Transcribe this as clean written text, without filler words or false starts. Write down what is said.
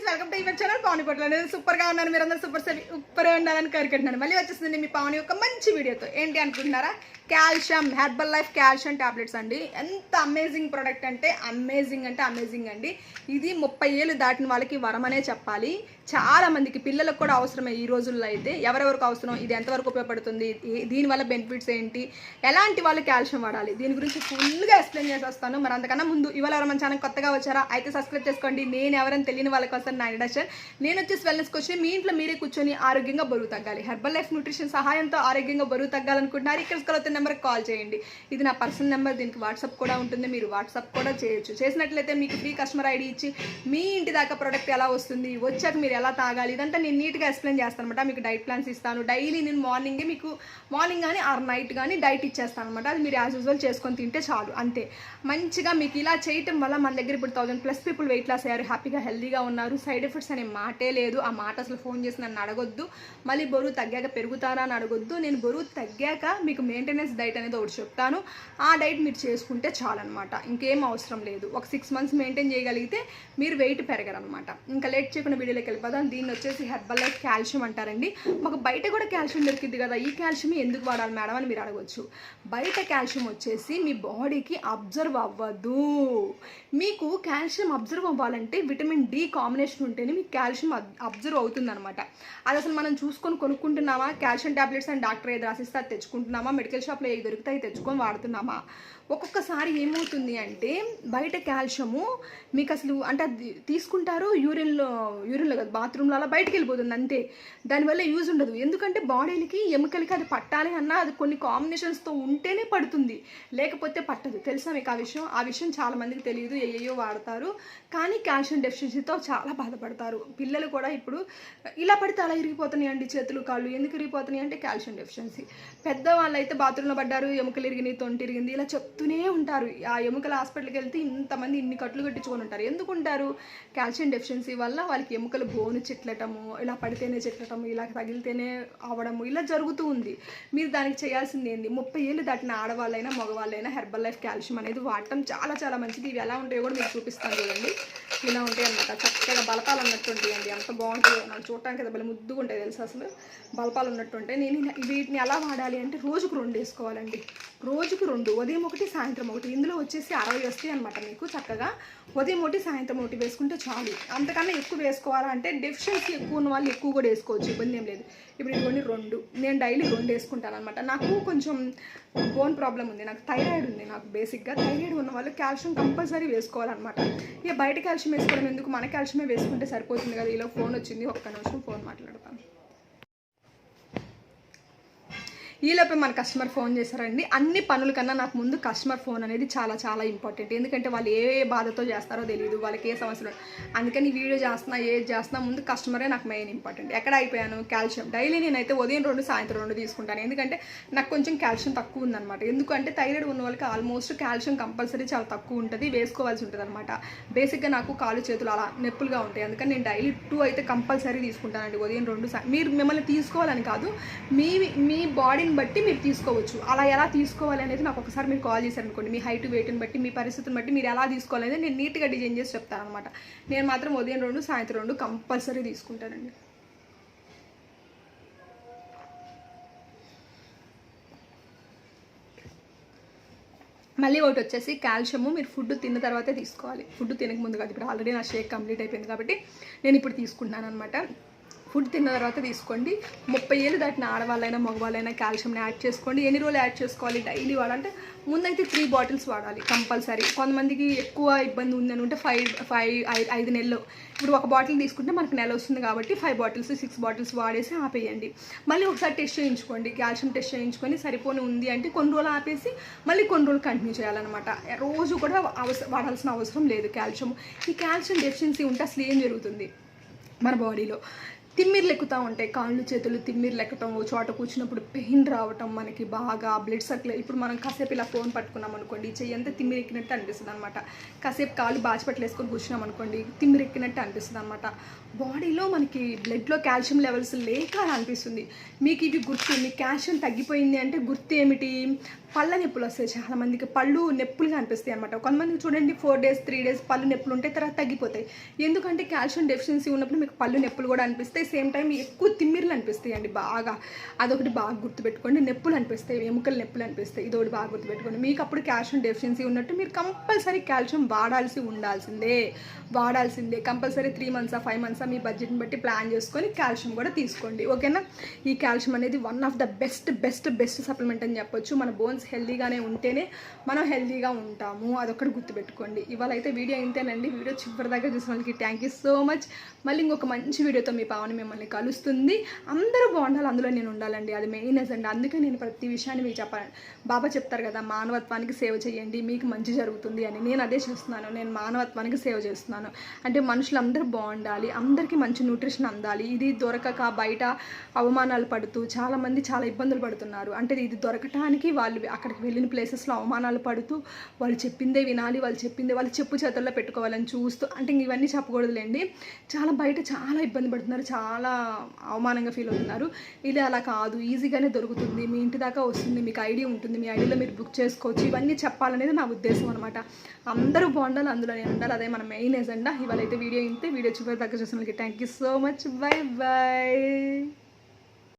Friends, welcome to your channel Pavani పట్ల. నేను సూపర్గా ఉన్నాను, మీరందరూ సూపర్ ఉండాలని కోరుకుంటున్నాను. మళ్ళీ వచ్చేసింది మీ పావని ఒక మంచి వీడియోతో. ఏంటి అనుకుంటున్నారా? Calcium herbal life calcium tablets అండి. ఎంత అమేజింగ్ ప్రోడక్ట్ అంటే అమేజింగ్ అండి. ఇది 30 ఏళ్ళు దాటిన వాళ్ళకి వరమనే చెప్పాలి. చాలా మందికి పిల్లలకు కూడా అవసరమే ఈ రోజుల్లో. అయితే ఎవరెవరికి అవసరం, ఇది ఎంతవరకు ఉపయోగపడుతుంది, దీనివల్ల బెనిఫిట్స్ ఏంటి, ఎలాంటి వాళ్ళు కాల్షియం వాడాలి, దీని గురించి ఫుల్గా ఎక్స్ప్లెయిన్ చేసి వస్తాను. మరి అంతకన్నా ముందు ఇవాళ ఎవరు మన ఛానల్ కొత్తగా వచ్చారా అయితే సబ్స్క్రైబ్ చేసుకోండి. నేను ఎవరైనా తెలియని వాళ్ళకి వస్తాను నా ఇంట్రడక్షన్. నేను వచ్చేసి వెల్నెస్ కోచ్. మీ ఇంట్లో మీరే కూర్చొని ఆరోగ్యంగా బరువు తగ్గాలి, హెర్బల్ లైఫ్ న్యూట్రిషన్ సహాయంతో ఆరోగ్యంగా బరువు తగ్గాలనుకుంటున్నారు, ఇక్కడ స్క్రోల్ నెంబర్కి కాల్ చేయండి. ఇది నా పర్సనల్ నెంబర్, దీనికి వాట్సాప్ కూడా ఉంటుంది, మీరు వాట్సాప్ కూడా చేయొచ్చు. చేసినట్లయితే మీకు ఫ్రీ కస్టమర్ ఐడి ఇచ్చి మీ ఇంటి దాకా ప్రోడక్ట్ ఎలా వస్తుంది, వచ్చాక మీరు ఎలా తాగాలి, ఇదంతా నేను నీట్గా ఎక్స్ప్లెయిన్ చేస్తాను అనమాట. మీకు డైట్ ప్లాన్స్ ఇస్తాను. డైలీ నేను మార్నింగ్ కానీ ఆర్ నైట్ కానీ డైట్ ఇచ్చేస్తాను అనమాట. అది మీరు యాజ్ యూజువల్ చేసుకొని తింటే చాలు, అంతే. మంచిగా మీకు ఇలా చేయటం వల్ల మన దగ్గర ఇప్పుడు 1000+ పీపుల్ వెయిట్ లాస్ అయ్యారు, హ్యాపీగా హెల్దీగా ఉన్నారు. సైడ్ ఎఫెక్ట్స్ అనే మాటే లేదు. ఆ మాట అసలు ఫోన్ చేసి నన్ను అడగొద్దు. మళ్ళీ బరువు తగ్గాక పెరుగుతారా అని అడగొద్దు. నేను బరువు తగ్గాక మీకు మెయింటెనెన్స్ డైట్ అనేది ఒకటి చెప్తాను. ఆ డైట్ మీరు చేసుకుంటే చాలన్నమాట, ఇంకేం అవసరం లేదు. ఒక 6 months మెయింటైన్ చేయగలిగితే మీరు వెయిట్ పెరగరనమాట. ఇంకా లేట్ చేయకుండా వీడియోలోకి వెళ్ళిపోదాం. దీన్ని వచ్చేసి హెర్బల్ లైఫ్ కాల్షియం అంటారండి. మాకు బయట కూడా కాల్షియం దొరికింది కదా, ఈ కాల్షియం ఎందుకు వాడాలి మేడం అని మీరు అడగవచ్చు. బయట కాల్షియం వచ్చేసి మీ బాడీకి అబ్జర్వ్ అవ్వదు. మీకు కాల్షియం అబ్జర్వ్ అవ్వాలంటే విటమిన్ డి కాంబినేషన్ ఉంటేనే మీకు కాల్షియం అబ్జర్వ్ అవుతుంది అనమాట. అది అసలు మనం చూసుకొని కొనుక్కుంటున్నామా, కాల్షియం టాబ్లెట్స్ అని డాక్టర్ ఏది రాసిస్తే అది తెచ్చుకుంటున్నామా, మెడికల్ షాప్లో ఏది దొరుకుతాయి తెచ్చుకొని వాడుతున్నామా? ఒక్కొక్కసారి ఏమవుతుంది అంటే బయట కాల్షియము మీకు అసలు అంటే అది తీసుకుంటారు యూరిన్లో కదా, బాత్రూంలో అలా బయటకు వెళ్ళిపోతుంది అంతే. దానివల్ల యూజ్ ఉండదు. ఎందుకంటే బాడీలకి ఎముకలకి అది పట్టాలి అన్నా అది కొన్ని కాంబినేషన్స్తో ఉంటేనే పడుతుంది, లేకపోతే పట్టదు. తెలుసా మీకు ఆ విషయం చాలా మందికి తెలియదు, ఏయో వాడతారు కానీ కాల్షియం డెఫిషియన్సీతో చాలా బాధపడతారు. పిల్లలు కూడా ఇప్పుడు ఇలా పడితే అలా ఇరిగిపోతున్నాయి అండి, చేతులు కాళ్ళు ఎందుకు ఇరిగిపోతున్నాయి అంటే కాల్షియం డెఫిషియన్సీ. పెద్దవాళ్ళు అయితే బాత్రూంలో పడ్డారు, ఎముకలు ఇరిగినాయి, తొంటి ఇరిగింది, ఇలా చెప్తూనే ఉంటారు. ఆ ఎముకల హాస్పిటల్కి వెళ్తే ఇంతమంది ఇన్ని కట్లు కట్టించుకొని ఉంటారు. ఎందుకుంటారు? కాల్షియం డెఫిషియన్సీ వల్ల వాళ్ళకి ఎముకలు బోను చిట్లటము, ఇలా పడితేనే చిట్లటము, ఇలా తగిలితేనే అవడము, ఇలా జరుగుతూ ఉంది. మీరు దానికి చేయాల్సింది ఏంటి? 30 ఏళ్ళు దాటిన ఆడవాళ్ళైనా మగవాళ్ళైనా హెర్బల్ లైఫ్ కాల్షియం అనేది వాడటం చాలా మంచిది. ఇవి ఎలా ఉంటాయో కూడా మీకు చూపిస్తాను చూడండి. ఇలా ఉంటాయి అన్నమాట, చక్కగా బలపాలు ఉన్నట్టు ఉంటాయండి. అంత బాగుంటుంది, నాకు చూడటానికి కదా భలే ముద్దుగా ఉంటాయి తెలుసు. అసలు బలపాలు ఉన్నట్టు ఉంటాయి. నేను వీటిని ఎలా వాడాలి అంటే రోజుకు 2 వేసుకోవాలండి. రోజుకు 2, ఉదయం 1 సాయంత్రం 1. ఇందులో వచ్చేసి 60 వస్తాయి అనమాట మీకు. చక్కగా ఉదయం 1 సాయంత్రం 1 వేసుకుంటే చాలు. అంతకన్నా ఎక్కువ వేసుకోవాలంటే డెఫిషియన్సీ ఎక్కువ ఉన్న వాళ్ళు ఎక్కువ కూడా వేసుకోవచ్చు, ఇబ్బంది ఏం లేదు. ఇప్పుడు ఇదిగోండి 2, నేను డైలీ 2 వేసుకుంటాను అనమాట. నాకు కొంచెం బోన్ ప్రాబ్లం ఉంది, నాకు థైరాయిడ్ ఉంది. నాకు బేసిక్గా థైరాయిడ్ ఉన్న వాళ్ళు కాల్షియం కంపల్సరీ వేసుకోవాలన్నమాట. ఇక బయట కాల్షియం వేసుకోవడం ఎందుకు, మన కాల్షియమే వేసుకుంటే సరిపోతుంది కదా. ఇలా ఫోన్ వచ్చింది, ఒక్క నిమిషం ఫోన్ మాట్లాడతాను. ఈలోపే మన కస్టమర్ ఫోన్ చేశారండి. అన్ని పనుల కన్నా నాకు ముందు కస్టమర్ ఫోన్ అనేది చాలా ఇంపార్టెంట్. ఎందుకంటే వాళ్ళు ఏ బాధతో చేస్తారో తెలియదు, వాళ్ళకి ఏ సమస్యలు. అందుకని వీడియో చేస్తున్నా ముందు కస్టమరే నాకు మెయిన్ ఇంపార్టెంట్. ఎక్కడ అయిపోయాను? కాల్షియం డైలీ నేనైతే ఉదయం 2 సాయంత్రం 2 తీసుకుంటాను. ఎందుకంటే నాకు కొంచెం కాల్షియం తక్కువ ఉందన్నమాట. ఎందుకంటే థైరాయిడ్ ఉన్న వాళ్ళకి ఆల్మోస్ట్ కాల్షియం కంపల్సరీ చాలా తక్కువ ఉంటుంది, వేసుకోవాల్సి ఉంటుంది అనమాట. బేసిక్గా నాకు కాళ్ళు చేతులు అలా నొప్పులుగా ఉంటాయి. అందుకని నేను డైలీ 2 అయితే కంపల్సరీ తీసుకుంటానండి. ఉదయం 2 మీరు మిమ్మల్ని తీసుకోవాలని కాదు, మీ బాడీని బట్టి మీరు తీసుకోవచ్చు. అలా ఎలా తీసుకోవాలి అనేది నాకు ఒకసారి మీరు కాల్ చేశారనుకోండి, మీ హైట్ వెయిట్ని బట్టి మీ పరిస్థితిని బట్టి మీరు ఎలా తీసుకోవాలనేది నేను నీట్గా డిజైన్ చేసి చెప్తాను అనమాట. నేను మాత్రం ఉదయం 2 సాయంత్రం 2 కంపల్సరీ తీసుకుంటానండి. మళ్ళీ ఒకటి వచ్చేసి కాల్షియము మీరు ఫుడ్ తిన్న తర్వాతే తీసుకోవాలి, ఫుడ్ తినక ముందు కాదు. ఇప్పుడు ఆల్రెడీ నా షేక్ కంప్లీట్ అయిపోయింది కాబట్టి నేను ఇప్పుడు తీసుకుంటున్నాను అనమాట. ఫుడ్ తిన్న తర్వాత తీసుకోండి. 30 ఏళ్ళు దాటిన ఆడవాళ్ళైనా మగవాళ్ళైనా కాల్షియంని యాడ్ చేసుకోండి. ఎన్ని రోజులు యాడ్ చేసుకోవాలి? డైలీ వాడాలంటే ముందైతే 3 బాటిల్స్ వాడాలి కంపల్సరీ. కొంతమందికి ఎక్కువ ఇబ్బంది ఉంది అనుకుంటే 5 నెలలు. ఇప్పుడు 1 బాటిల్ తీసుకుంటే మనకు నెల వస్తుంది కాబట్టి 5 బాటిల్స్ 6 బాటిల్స్ వాడేసి ఆపేయండి. మళ్ళీ ఒకసారి టెస్ట్ చేయించుకోండి, కాల్షియం టెస్ట్ చేయించుకొని సరిపోని ఉంది అంటే కొన్ని రోజులు ఆపేసి మళ్ళీ కొన్ని రోజులు కంటిన్యూ చేయాలన్నమాట. రోజు కూడా వాడాల్సిన అవసరం లేదు కాల్షియం. ఈ కాల్షియం డెఫిషియన్సీ ఉంటే అసలు ఏం జరుగుతుంది మన బాడీలో? తిమ్మిర్లు ఎక్కుతూ ఉంటాయి, కాళ్ళు చేతులు తిమ్మిర్లు ఎక్కటం, చోట కూర్చున్నప్పుడు పెయిన్ రావటం, మనకి బాగా బ్లడ్ సర్క్యులేట్. ఇప్పుడు మనం కాసేపు ఇలా ఫోన్ పట్టుకున్నాం అనుకోండి, చెయ్యి అంతా తిమ్మిరి ఎక్కినట్టు అనిపిస్తుంది అనమాట. కాసేపు కాళ్ళు బాచిపట్లు వేసుకొని కూర్చున్నాం అనుకోండి, తిమ్మిరి ఎక్కినట్టు అనిపిస్తుంది అనమాట. బాడీలో మనకి బ్లడ్లో కాల్షియం లెవెల్స్ లేక అనిపిస్తుంది. మీకు ఇవి గుర్తు, మీకు కాల్షియం తగ్గిపోయింది అంటే గుర్తు ఏమిటి? పళ్ళ నొప్పులు వస్తాయి, చాలామందికి పళ్ళు నొప్పులుగా అనిపిస్తాయి అనమాట. కొంతమందికి చూడండి 4 days 3 days పళ్ళు నొప్పులు ఉంటాయి, తర్వాత తగ్గిపోతాయి. ఎందుకంటే కాల్షియం డెఫిషియన్సీ ఉన్నప్పుడు మీకు పళ్ళు నొప్పులు కూడా అనిపిస్తాయి, సేమ్ టైం ఎక్కువ తిమ్మిర్లు అనిపిస్తాయి అండి బాగా. అదొకటి బాగా గుర్తుపెట్టుకోండి. నొప్పులు అనిపిస్తాయి, ఎముకలు నొప్పులు అనిపిస్తాయి, ఇదొకటి బాగా గుర్తుపెట్టుకోండి. మీకు అప్పుడు కాల్షియం డెఫిషియన్సీ ఉన్నట్టు మీరు కంపల్సరీ కాల్షియం వాడాల్సిందే కంపల్సరీ. 3 months 5 months మీ బడ్జెట్ని బట్టి ప్లాన్ చేసుకొని కాల్షియం కూడా తీసుకోండి, ఓకేనా. ఈ కాల్షియం అనేది one of the best supplement అని చెప్పొచ్చు. మన బోన్స్ హెల్దీగానే ఉంటేనే మనం హెల్దీగా ఉంటాము, అదొక్కటి గుర్తుపెట్టుకోండి. ఇవాళ అయితే వీడియో ఇంతేనండి. వీడియో చివరి దాకా చూసిన వాళ్ళకి థ్యాంక్ యూ సో మచ్. మళ్ళీ ఇంకొక మంచి వీడియోతో మీ పావని మిమ్మల్ని కలుస్తుంది. అందరూ బాగుండాలి, అందులో నేను ఉండాలండి, అది మెయిన్ అండి. అందుకే నేను ప్రతి విషయాన్ని మీకు చెప్పాలి. బాబా చెప్తారు కదా, మానవత్వానికి సేవ చేయండి మీకు మంచి జరుగుతుంది అని. నేను అదే చేస్తున్నాను, నేను మానవత్వానికి సేవ చేస్తున్నాను. అంటే మనుషులందరూ బాగుండాలి, అందరికీ మంచి న్యూట్రిషన్ అందాలి. ఇది దొరకక బయట అవమానాలు పడుతూ చాలామంది చాలా ఇబ్బందులు పడుతున్నారు. అంటే ఇది దొరకటానికి వాళ్ళు అక్కడికి వెళ్ళిన ప్లేసెస్లో అవమానాలు పడుతూ వాళ్ళు చెప్పిందే వినాలి, వాళ్ళు చెప్పు చేతుల్లో పెట్టుకోవాలని చూస్తూ, అంటే ఇవన్నీ చెప్పకూడదులేండి. బయట చాలా ఇబ్బంది పడుతున్నారు, చాలా అవమానంగా ఫీల్ అవుతున్నారు. ఇది అలా కాదు, ఈజీగానే దొరుకుతుంది, మీ ఇంటి దాకా వస్తుంది, మీకు ఐడి ఉంటుంది, మీ ఐడిలో మీరు బుక్ చేసుకోవచ్చు. ఇవన్నీ చెప్పాలనేది నా ఉద్దేశం అనమాట. అందరూ బాగుండాలి, అందులో నేను ఉండాలి, అదే మన మెయిన్ ఎజెండా. ఇవాళ అయితే వీడియో ఇంతే. వీడియో చివరి దాకా చూసిన వాళ్ళకి thank you so much. Bye bye.